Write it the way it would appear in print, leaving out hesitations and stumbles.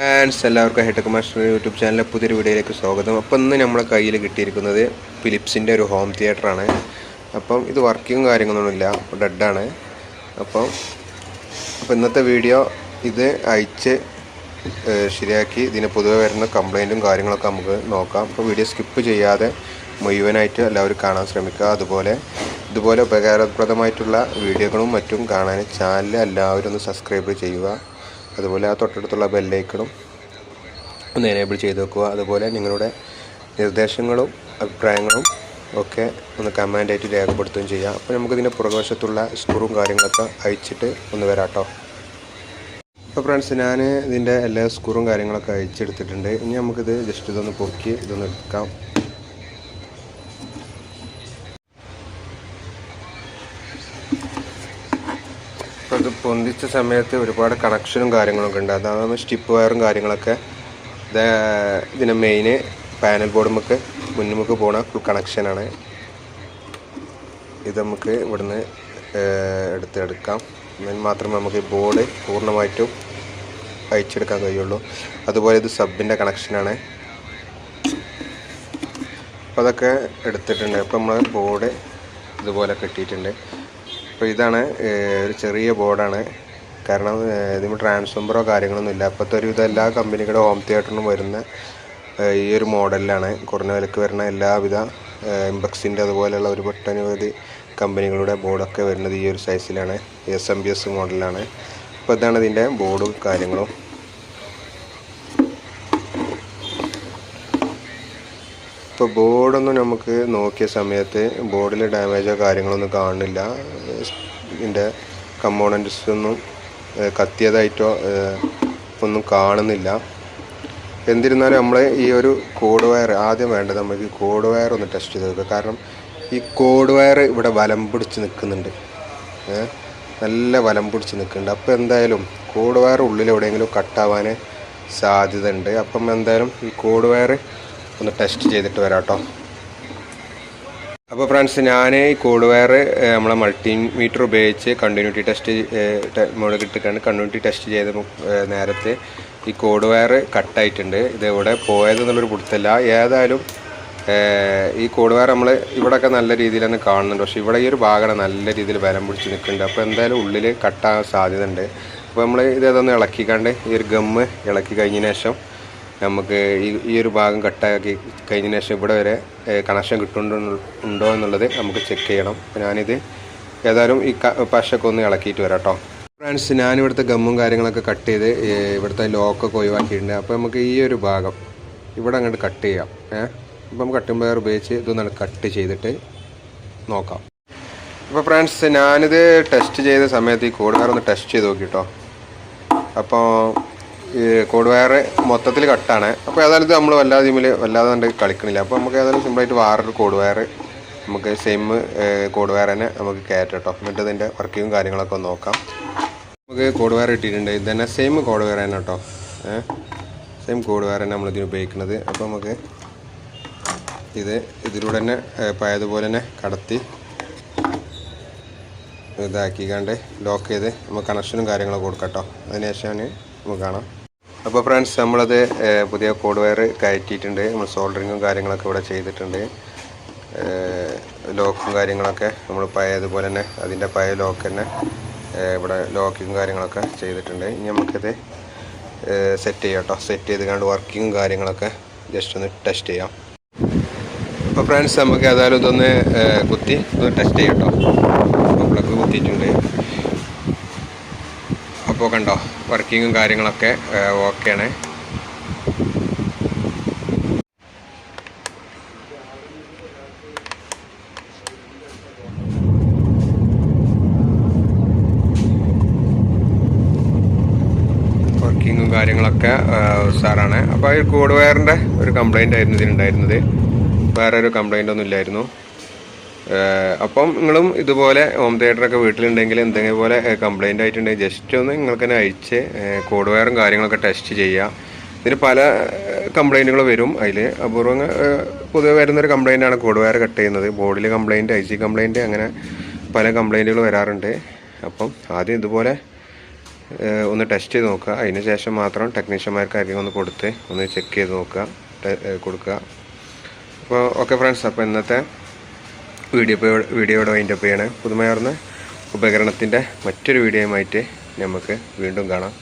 ആൻഡ്സ് എല്ലാവർക്കും ഹെടെക് master YouTube ചാനലിലെ പുതിയൊരു വീഡിയോയിലേക്ക് സ്വാഗതം. അപ്പം ഇന്ന് നമ്മളെ കയ്യിൽ കിട്ടിയിരിക്കുന്നത് ഫിലിപ്സിൻ്റെ ഒരു ഹോം തിയേറ്ററാണ്. അപ്പം ഇത് വർക്കിങ്ങും കാര്യങ്ങളൊന്നുമില്ല, ഡെഡാണ്. അപ്പം ഇന്നത്തെ വീഡിയോ ഇത് അയച്ച് ശരിയാക്കി ഇതിന് പൊതുവെ വരുന്ന കംപ്ലൈൻറ്റും കാര്യങ്ങളൊക്കെ നമുക്ക് നോക്കാം. അപ്പോൾ വീഡിയോ സ്കിപ്പ് ചെയ്യാതെ മുഴുവനായിട്ട് എല്ലാവരും കാണാൻ ശ്രമിക്കുക. ഇതുപോലെ ഉപകാരപ്രദമായിട്ടുള്ള വീഡിയോകളും മറ്റും കാണാൻ ചാനൽ എല്ലാവരും ഒന്ന് സബ്സ്ക്രൈബ് ചെയ്യുക. അതുപോലെ ആ തൊട്ടടുത്തുള്ള ബെല്ലൈക്കണും ഒന്ന് എനേബിൾ ചെയ്ത് വെക്കുക. അതുപോലെ നിങ്ങളുടെ നിർദ്ദേശങ്ങളും അഭിപ്രായങ്ങളും ഒക്കെ ഒന്ന് കമൻ്റായിട്ട് രേഖപ്പെടുത്തുകയും ചെയ്യാം. അപ്പോൾ നമുക്കിതിൻ്റെ പുറകുവശത്തുള്ള സ്ക്രൂവും കാര്യങ്ങളൊക്കെ അയച്ചിട്ട് ഒന്ന് വരാം കേട്ടോ. അപ്പോൾ ഫ്രണ്ട്സ്, ഞാൻ ഇതിൻ്റെ എല്ലാ സ്ക്രൂവും കാര്യങ്ങളൊക്കെ അയച്ചെടുത്തിട്ടുണ്ട്. ഇനി നമുക്കിത് ജസ്റ്റ് ഇതൊന്ന് പൊക്കി ഇതൊന്ന് എടുക്കാം. ഇത് പൊന്തിച്ച സമയത്ത് ഒരുപാട് കണക്ഷനും കാര്യങ്ങളൊക്കെ ഉണ്ട്. അതാണ് സ്റ്റിപ്പ് വയറും കാര്യങ്ങളൊക്കെ. ഇതിന് മെയിന് പാനൽ ബോർഡ് മുന്നിലേക്ക് പോണ ഫുൾ കണക്ഷനാണ്. ഇത് നമുക്ക് ഇവിടുന്ന് എടുക്കാം. എന്നാൽ മാത്രമേ നമുക്ക് ഈ ബോർഡ് പൂർണ്ണമായിട്ടും അയച്ചെടുക്കാൻ കഴിയുള്ളൂ. അതുപോലെ ഇത് സബിൻ്റെ കണക്ഷനാണ്. അപ്പോൾ അതൊക്കെ എടുത്തിട്ടുണ്ട്. അപ്പോൾ നമ്മൾ ബോർഡ് ഇതുപോലെ കെട്ടിയിട്ടുണ്ട്. അപ്പോൾ ഇതാണ് ഒരു ചെറിയ ബോർഡാണ്. കാരണം ഇതിന് ട്രാൻസ്ഫോമറോ കാര്യങ്ങളൊന്നും ഇല്ല. അപ്പോഴത്തെ ഒരു എല്ലാ കമ്പനികളുടെ ഹോം തിയേറ്ററിനും വരുന്ന ഈ ഒരു മോഡലിലാണ്. കുറഞ്ഞ വിലക്ക് വരുന്ന എല്ലാവിധ ഇംപെക്സിൻ്റെ അതുപോലെയുള്ള ഒരു ഒട്ടനവധി കമ്പനികളുടെ ബോർഡൊക്കെ വരുന്നത് ഈ ഒരു സൈസിലാണ്. SMBS മോഡലാണ്. അപ്പോൾ ഇതാണ് ഇതിൻ്റെ ബോർഡും കാര്യങ്ങളും. ഇപ്പോൾ ബോർഡൊന്നും നമുക്ക് നോക്കിയ സമയത്ത് ബോർഡിൽ ഡാമേജോ കാര്യങ്ങളൊന്നും കാണുന്നില്ല. ഇതിൻ്റെ കമ്പോണൻറ്റ്സൊന്നും കത്തിയതായിട്ടോ ഒന്നും കാണുന്നില്ല. എന്നിരുന്നാലും നമ്മൾ ഈ ഒരു കോഡ് വയർ ആദ്യം വേണ്ടത് നമുക്ക് ഈ കോഡ് വയർ ഒന്ന് ടെസ്റ്റ് ചെയ്ത് നോക്കുക. കാരണം ഈ കോഡ് വയർ ഇവിടെ വലം പിടിച്ച് നിൽക്കുന്നുണ്ട്, നല്ല വലം പിടിച്ച് നിൽക്കുന്നുണ്ട്. അപ്പോൾ എന്തായാലും കോഡ് വയർ ഉള്ളിൽ എവിടെയെങ്കിലും കട്ടാവാൻ സാധ്യത ഉണ്ട്. അപ്പം എന്തായാലും ഈ കോഡ് വയർ ഒന്ന് ടെസ്റ്റ് ചെയ്തിട്ട് വരാം കേട്ടോ. അപ്പോൾ ഫ്രണ്ട്സ്, ഞാൻ ഈ കോഡ് വയർ നമ്മളെ മൾട്ടിമീറ്റർ ഉപയോഗിച്ച് കണ്ടിന്യൂറ്റി ടെസ്റ്റ് മോഡ് കിട്ടിക്കാണ്ട് കണ്ടിന്യൂറ്റി ടെസ്റ്റ് ചെയ്ത നേരത്തെ ഈ കോഡ് വയർ കട്ടായിട്ടുണ്ട്. ഇത് എവിടെ പോയതെന്നുള്ളൊരു പിടുത്തല്ല. ഏതായാലും ഈ കോഡ് വയർ നമ്മൾ ഇവിടെയൊക്കെ നല്ല രീതിയിൽ തന്നെ കാണുന്നുണ്ട്. പക്ഷേ ഇവിടെ ഈ ഒരു ഭാഗമാണ് നല്ല രീതിയിൽ ബലം പിടിച്ച് നിൽക്കുന്നുണ്ട്. അപ്പോൾ എന്തായാലും ഉള്ളിൽ കട്ടാകാൻ സാധ്യത ഉണ്ട്. അപ്പോൾ നമ്മൾ ഇതൊന്ന് ഇളക്കിക്കാണ്ട് ഈ ഒരു ഗമ്മ് ഇളക്കി കഴിഞ്ഞതിന് ശേഷം നമുക്ക് ഈ ഒരു ഭാഗം കട്ടാക്കി കഴിഞ്ഞതിന് ശേഷം ഇവിടെ വരെ കണക്ഷൻ കിട്ടുന്നുണ്ടോ എന്നുള്ളത് നമുക്ക് ചെക്ക് ചെയ്യണം. അപ്പോൾ ഞാനിത് ഏതായാലും ഈ പശയൊക്കെ ഒന്ന് ഇളക്കിയിട്ട് വരാം കേട്ടോ. ഫ്രണ്ട്സ്, ഞാനിവിടുത്തെ ഗമ്മും കാര്യങ്ങളൊക്കെ കട്ട് ചെയ്ത് ഇവിടുത്തെ ലോക്കൊക്കെ ഒഴിവാക്കിയിട്ടുണ്ട്. അപ്പോൾ നമുക്ക് ഈ ഒരു ഭാഗം ഇവിടെ അങ്ങോട്ട് കട്ട് ചെയ്യാം. അപ്പം കട്ടിംഗ് വയർ ഉപയോഗിച്ച് ഇതൊന്ന് കട്ട് ചെയ്തിട്ട് നോക്കാം. അപ്പോൾ ഫ്രണ്ട്സ്, ഞാനിത് ടെസ്റ്റ് ചെയ്ത സമയത്ത് ഈ കോഡ് വയർ ഒന്ന് ടെസ്റ്റ് ചെയ്ത് നോക്കി കേട്ടോ. അപ്പോൾ ഈ കോഡ് വയർ മൊത്തത്തിൽ കട്ടാണ്. അപ്പോൾ ഏതായാലും ഇത് നമ്മൾ വല്ലാതെ കണ്ട് കളിക്കണില്ല. അപ്പോൾ നമുക്ക് ഏതായാലും സിമ്പിളായിട്ട് വേറൊരു കോഡ് വയർ നമുക്ക് സെയിം കോഡ് വയർ തന്നെ നമുക്ക് കയറ്റാം കേട്ടോ. എന്നിട്ട് ഇതിൻ്റെ വർക്കിങ്ങും കാര്യങ്ങളൊക്കെ ഒന്ന് നോക്കാം. നമുക്ക് കോഡ് വയർ കിട്ടിയിട്ടുണ്ട്. ഇത് തന്നെ സെയിം കോഡ് വയർ തന്നെ കേട്ടോ. സെയിം കോഡ് വയർ തന്നെ നമ്മളിതിന് ഉപയോഗിക്കുന്നത്. അപ്പോൾ നമുക്ക് ഇതിലൂടെ തന്നെ പഴയതുപോലെ തന്നെ കടത്തി ഇതാക്കിക്കാണ്ട് ലോക്ക് ചെയ്ത് നമുക്ക് കണക്ഷനും കാര്യങ്ങളൊക്കെ കൊടുക്കാം കേട്ടോ. അതിനുശേഷം നമുക്ക് കാണാം. അപ്പോൾ ഫ്രണ്ട്സ്, നമ്മളത് പുതിയ കോഡ് വയർ കയറ്റിയിട്ടുണ്ട്. നമ്മൾ സോൾഡറിങ്ങും കാര്യങ്ങളൊക്കെ ഇവിടെ ചെയ്തിട്ടുണ്ട്. ലോക്കും കാര്യങ്ങളൊക്കെ നമ്മൾ പഴയതുപോലെ തന്നെ അതിൻ്റെ പഴയ ലോക്ക് തന്നെ ഇവിടെ ലോക്കിങ്ങും കാര്യങ്ങളൊക്കെ ചെയ്തിട്ടുണ്ട്. ഇനി നമുക്കിത് സെറ്റ് ചെയ്യാം കേട്ടോ. സെറ്റ് ചെയ്ത് കണ്ട് വർക്കിങ്ങും കാര്യങ്ങളൊക്കെ ജസ്റ്റ് ഒന്ന് ടെസ്റ്റ് ചെയ്യാം. അപ്പോൾ ഫ്രണ്ട്സ്, നമുക്ക് ഏതായാലും ഇതൊന്ന് കുത്തി ഇതൊന്ന് ടെസ്റ്റ് ചെയ്യാം കേട്ടോ. അപ്പോൾ പ്ലഗ് കുത്തിയിട്ടുണ്ട്. അപ്പോൾ കണ്ടോ, വർക്കിങ്ങും കാര്യങ്ങളൊക്കെ ഓക്കെയാണ്. വർക്കിങ്ങും കാര്യങ്ങളൊക്കെ ഉഷാറാണ്. അപ്പോൾ ഈ കോഡ് വയറിൻ്റെ ഒരു കംപ്ലൈൻ്റ് ആയിരുന്നു ഇതിനുണ്ടായിരുന്നത്. വേറെ ഒരു കംപ്ലൈൻ്റ് ഒന്നും ഇല്ലായിരുന്നു. അപ്പം നിങ്ങളും ഇതുപോലെ ഹോം തിയേറ്ററൊക്കെ വീട്ടിലുണ്ടെങ്കിൽ എന്തെങ്കിലും പോലെ കംപ്ലൈൻ്റ് ആയിട്ടുണ്ടെങ്കിൽ ജസ്റ്റ് ഒന്ന് നിങ്ങൾക്ക് തന്നെ അയച്ച് കോഡ് വയറും കാര്യങ്ങളൊക്കെ ടെസ്റ്റ് ചെയ്യുക. ഇതിന് പല കംപ്ലൈൻറ്റുകൾ വരും. അതിൽ അപൂർവം പൊതുവെ വരുന്നൊരു കംപ്ലൈൻ്റാണ് കോഡ് വയർ കട്ട് ചെയ്യുന്നത്. ബോർഡിൽ കംപ്ലൈൻറ്റ്, IC കംപ്ലൈൻറ്റ്, അങ്ങനെ പല കംപ്ലൈൻറ്റുകൾ വരാറുണ്ട്. അപ്പം ആദ്യം ഇതുപോലെ ഒന്ന് ടെസ്റ്റ് ചെയ്ത് നോക്കുക. അതിന് ശേഷം മാത്രം ടെക്നീഷ്യന്മാർക്കായിരിക്കും ഒന്ന് കൊടുത്ത് ഒന്ന് ചെക്ക് ചെയ്ത് നോക്കുക, കൊടുക്കുക. അപ്പോൾ ഓക്കെ ഫ്രണ്ട്സ്, അപ്പോൾ ഇന്നത്തെ വീഡിയോയുടെ വൈൻഡപ്പ് ചെയ്യണേ. പുതുമയാർന്ന ഉപകരണത്തിൻ്റെ മറ്റൊരു വീഡിയോയുമായിട്ട് നമുക്ക് വീണ്ടും കാണാം.